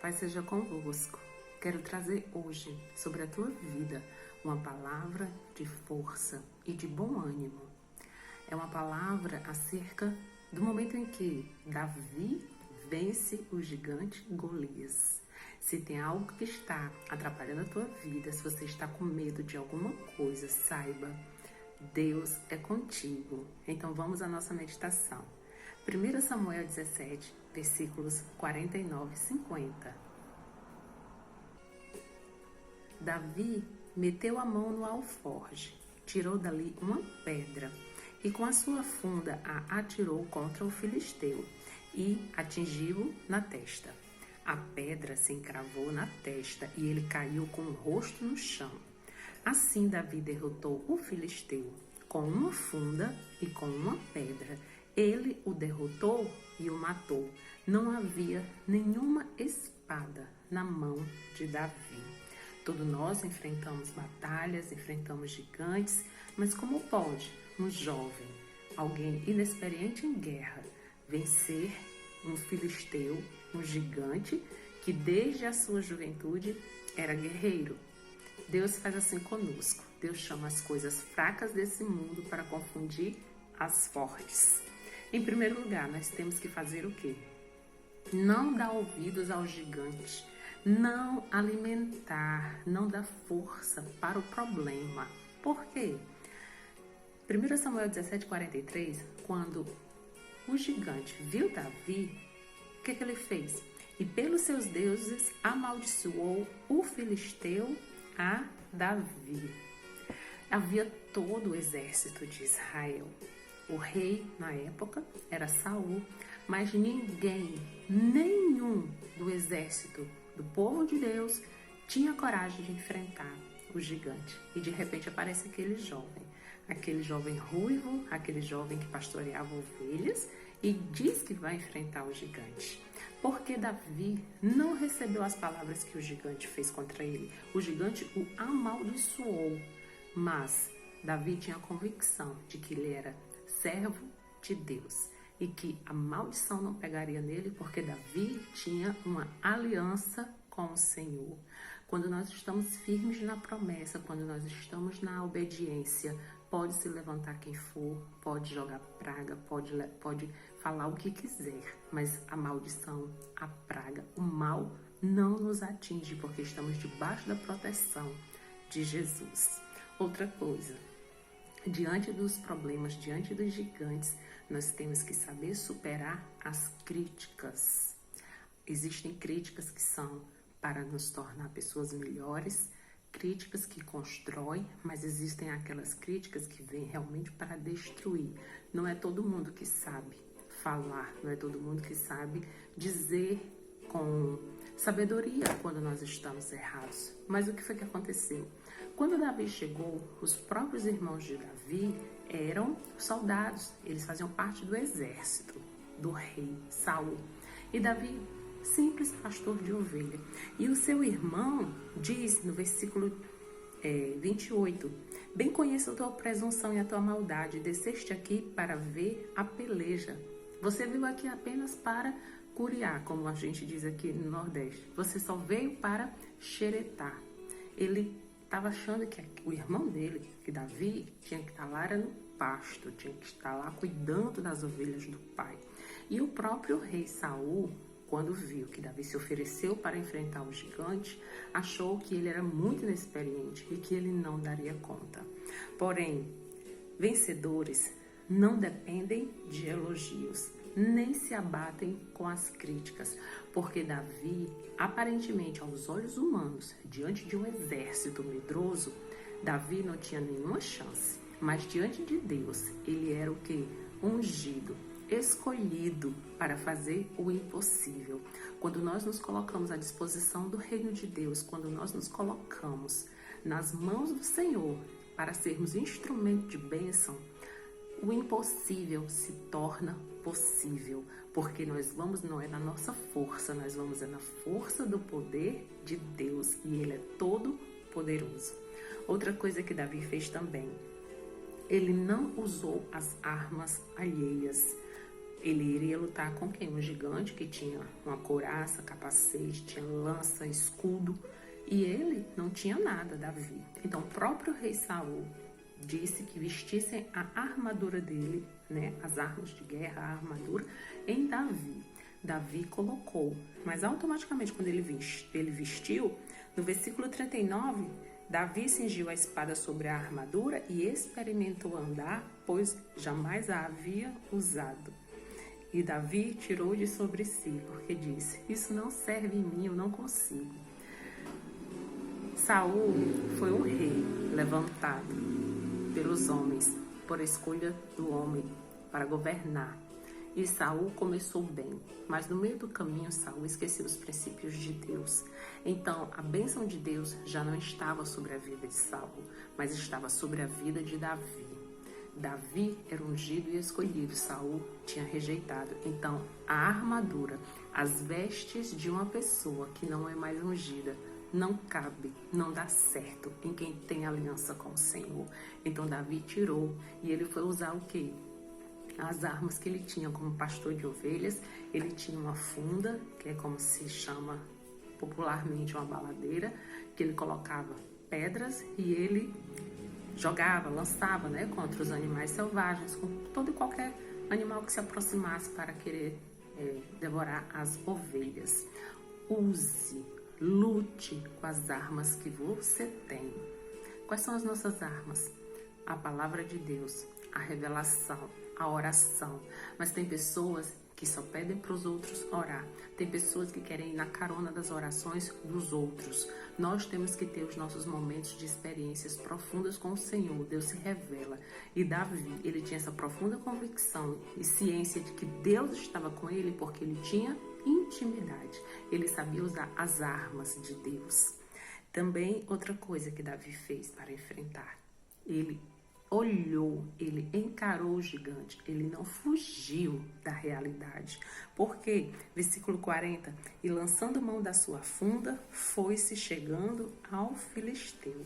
Pai seja convosco. Quero trazer hoje sobre a tua vida uma palavra de força e de bom ânimo. É uma palavra acerca do momento em que Davi vence o gigante Golias. Se tem algo que está atrapalhando a tua vida, se você está com medo de alguma coisa, saiba, Deus é contigo. Então vamos à nossa meditação. 1 Samuel 17, versículos 49 e 50. Davi meteu a mão no alforje, tirou dali uma pedra e com a sua funda a atirou contra o filisteu e atingiu-o na testa. A pedra se encravou na testa e ele caiu com o rosto no chão. Assim Davi derrotou o filisteu com uma funda e com uma pedra. Ele o derrotou e o matou. Não havia nenhuma espada na mão de Davi. Todos nós enfrentamos batalhas, enfrentamos gigantes, mas como pode um jovem, alguém inexperiente em guerra, vencer um filisteu, um gigante que desde a sua juventude era guerreiro? Deus faz assim conosco. Deus chama as coisas fracas desse mundo para confundir as fortes. Em primeiro lugar, nós temos que fazer o quê? Não dar ouvidos ao gigante. Não alimentar, não dar força para o problema. Por quê? 1 Samuel 17:43, quando o gigante viu Davi, o que ele fez? E pelos seus deuses amaldiçoou o filisteu a Davi. Havia todo o exército de Israel. O rei na época era Saul, mas ninguém, nenhum do exército do povo de Deus tinha coragem de enfrentar o gigante. E de repente aparece aquele jovem ruivo, aquele jovem que pastoreava ovelhas e diz que vai enfrentar o gigante. Porque Davi não recebeu as palavras que o gigante fez contra ele. O gigante o amaldiçoou, mas Davi tinha a convicção de que ele era servo de Deus e que a maldição não pegaria nele, porque Davi tinha uma aliança com o Senhor. Quando nós estamos firmes na promessa, quando nós estamos na obediência, pode se levantar quem for, pode jogar praga, pode falar o que quiser, mas a maldição, a praga, o mal não nos atinge, porque estamos debaixo da proteção de Jesus. Outra coisa, diante dos problemas, diante dos gigantes, nós temos que saber superar as críticas. Existem críticas que são para nos tornar pessoas melhores, críticas que constroem, mas existem aquelas críticas que vêm realmente para destruir. Não é todo mundo que sabe falar, não é todo mundo que sabe dizer com sabedoria quando nós estamos errados. Mas o que foi que aconteceu? Quando Davi chegou, os próprios irmãos de Davi eram soldados, eles faziam parte do exército do rei Saul. E Davi, simples pastor de ovelha. E o seu irmão diz no versículo 28, bem conheço a tua presunção e a tua maldade, desceste aqui para ver a peleja. Você veio aqui apenas para curiar, como a gente diz aqui no Nordeste. Você só veio para xeretar. Ele estava achando que o irmão dele, que Davi, tinha que estar lá era no pasto, tinha que estar lá cuidando das ovelhas do pai. E o próprio rei Saul, quando viu que Davi se ofereceu para enfrentar o gigante, achou que ele era muito inexperiente e que ele não daria conta. Porém, vencedores não dependem de elogios, nem se abatem com as críticas, porque Davi, aparentemente aos olhos humanos, diante de um exército medroso, Davi não tinha nenhuma chance, mas diante de Deus, ele era o quê? Ungido, escolhido para fazer o impossível. Quando nós nos colocamos à disposição do reino de Deus, quando nós nos colocamos nas mãos do Senhor para sermos instrumento de bênção, o impossível se torna possível, porque nós vamos, não é na nossa força, nós vamos na força do poder de Deus, e Ele é todo poderoso. Outra coisa que Davi fez também, ele não usou as armas alheias. Ele iria lutar com quem? Um gigante que tinha uma couraça, capacete, tinha lança, escudo. E ele não tinha nada, Davi. Então, o próprio rei Saul disse que vestissem a armadura dele, né, as armas de guerra, a armadura, em Davi. Davi colocou, mas automaticamente quando ele vestiu, no versículo 39, Davi cingiu a espada sobre a armadura e experimentou andar, pois jamais a havia usado. E Davi tirou de sobre si, porque disse, isso não serve em mim, eu não consigo. Saul foi um rei levantado pelos homens, por escolha do homem para governar. E Saul começou bem, mas no meio do caminho Saul esqueceu os princípios de Deus. Então a bênção de Deus já não estava sobre a vida de Saul, mas estava sobre a vida de Davi. Davi era ungido e escolhido, Saul tinha rejeitado. Então a armadura, as vestes de uma pessoa que não é mais ungida, não cabe, não dá certo em quem tem aliança com o Senhor. Então Davi tirou e ele foi usar o quê? As armas que ele tinha como pastor de ovelhas. Ele tinha uma funda, que é como se chama popularmente uma baladeira, que ele colocava pedras e ele jogava, lançava, né, contra os animais selvagens, com todo e qualquer animal que se aproximasse para querer devorar as ovelhas. Use, lute com as armas que você tem. Quais são as nossas armas? A palavra de Deus, a revelação, a oração. Mas tem pessoas que só pedem para os outros orar. Tem pessoas que querem ir na carona das orações dos outros. Nós temos que ter os nossos momentos de experiências profundas com o Senhor. Deus se revela. E Davi, ele tinha essa profunda convicção e ciência de que Deus estava com ele porque ele tinha intimidade. Ele sabia usar as armas de Deus. Também outra coisa que Davi fez para enfrentar. Ele olhou, ele encarou o gigante, ele não fugiu da realidade. Por quê? Versículo 40, e lançando mão da sua funda, foi-se chegando ao filisteu.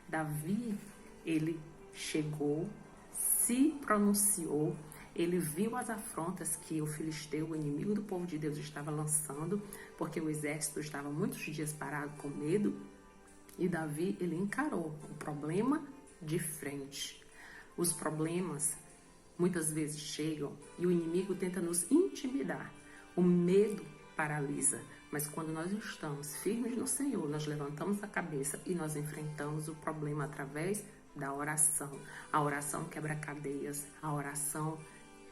Davi, ele chegou, se pronunciou, ele viu as afrontas que o filisteu, o inimigo do povo de Deus, estava lançando, porque o exército estava muitos dias parado com medo, e Davi, ele encarou o problema de frente. Os problemas muitas vezes chegam e o inimigo tenta nos intimidar. O medo paralisa, mas quando nós estamos firmes no Senhor, nós levantamos a cabeça e nós enfrentamos o problema através da oração. A oração quebra cadeias, a oração,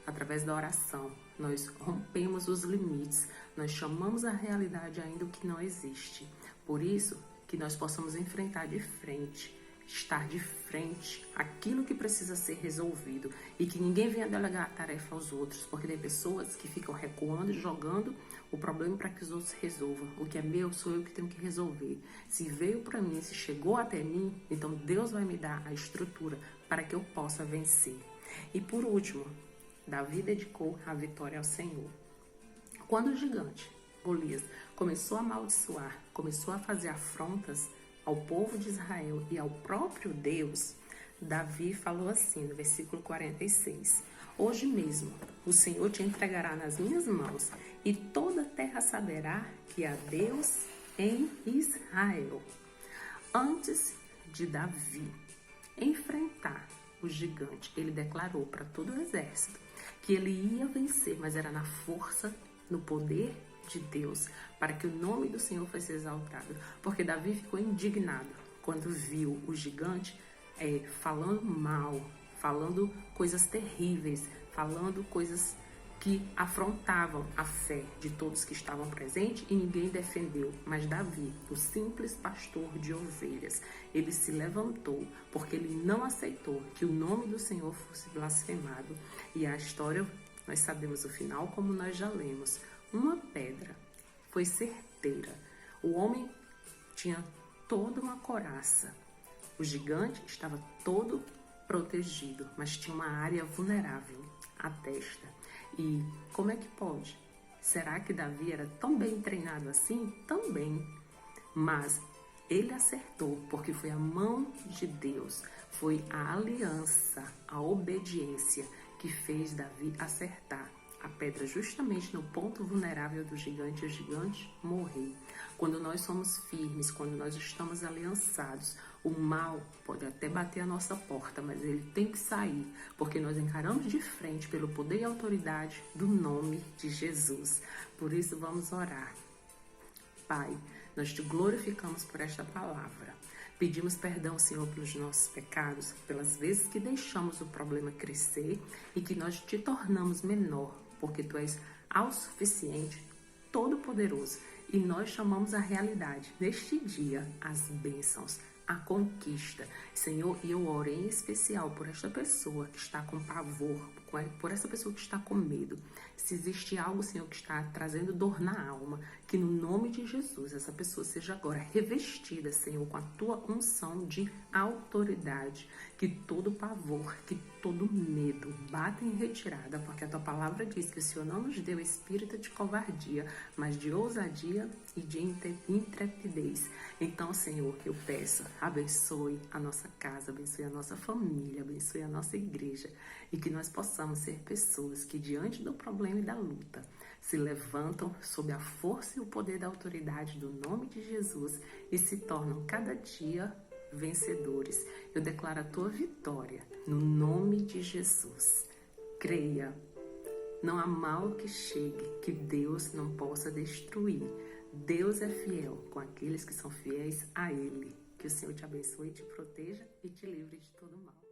através da oração, nós rompemos os limites, nós chamamos a realidade ainda o que não existe. Por isso que nós possamos enfrentar de frente, estar de frente aquilo que precisa ser resolvido e que ninguém venha delegar a tarefa aos outros, porque tem pessoas que ficam recuando e jogando o problema para que os outros resolvam. O que é meu, sou eu que tenho que resolver. Se veio para mim, se chegou até mim, então Deus vai me dar a estrutura para que eu possa vencer. E por último, Davi dedicou a vitória ao Senhor. Quando o gigante, Golias, começou a amaldiçoar, começou a fazer afrontas ao povo de Israel e ao próprio Deus, Davi falou assim no versículo 46, hoje mesmo o Senhor te entregará nas minhas mãos e toda a terra saberá que há Deus em Israel. Antes de Davi enfrentar o gigante, ele declarou para todo o exército que ele ia vencer, mas era na força, no poder de Deus, para que o nome do Senhor fosse exaltado. Porque Davi ficou indignado quando viu o gigante falando mal, falando coisas terríveis, falando coisas que afrontavam a fé de todos que estavam presentes e ninguém defendeu. Mas Davi, o simples pastor de ovelhas, ele se levantou porque ele não aceitou que o nome do Senhor fosse blasfemado. E a história, nós sabemos o final, como nós já lemos. Uma pedra foi certeira. O homem tinha toda uma couraça. O gigante estava todo protegido, mas tinha uma área vulnerável, a testa. E como é que pode? Será que Davi era tão bem treinado assim? Também. Mas ele acertou, porque foi a mão de Deus, foi a aliança, a obediência que fez Davi acertar. a pedra justamente no ponto vulnerável do gigante e o gigante morrer. Quando nós somos firmes, quando nós estamos aliançados, o mal pode até bater a nossa porta, mas ele tem que sair, porque nós encaramos de frente pelo poder e autoridade do nome de Jesus. Por isso vamos orar. Pai, nós te glorificamos por esta palavra. Pedimos perdão, Senhor, pelos nossos pecados, pelas vezes que deixamos o problema crescer e que nós te tornamos menor, porque Tu és autossuficiente, todo-poderoso. E nós chamamos a realidade, neste dia, as bênçãos, a conquista. Senhor, e eu oro em especial por esta pessoa que está com pavor, por essa pessoa que está com medo. Se existe algo, Senhor, que está trazendo dor na alma, que no nome de Jesus, essa pessoa seja agora revestida, Senhor, com a Tua unção de autoridade. Que todo pavor, que todo medo bata em retirada, porque a Tua palavra diz que o Senhor não nos deu espírito de covardia, mas de ousadia e de intrepidez. Então, Senhor, eu peço, abençoe a nossa casa, abençoe a nossa família, abençoe a nossa igreja e que nós possamos ser pessoas que diante do problema e da luta se levantam sob a força e o poder da autoridade do nome de Jesus e se tornam cada dia vencedores. Eu declaro a Tua vitória no nome de Jesus. Creia, não há mal que chegue que Deus não possa destruir. Deus é fiel com aqueles que são fiéis a Ele. Que o Senhor te abençoe, te proteja e te livre de todo mal.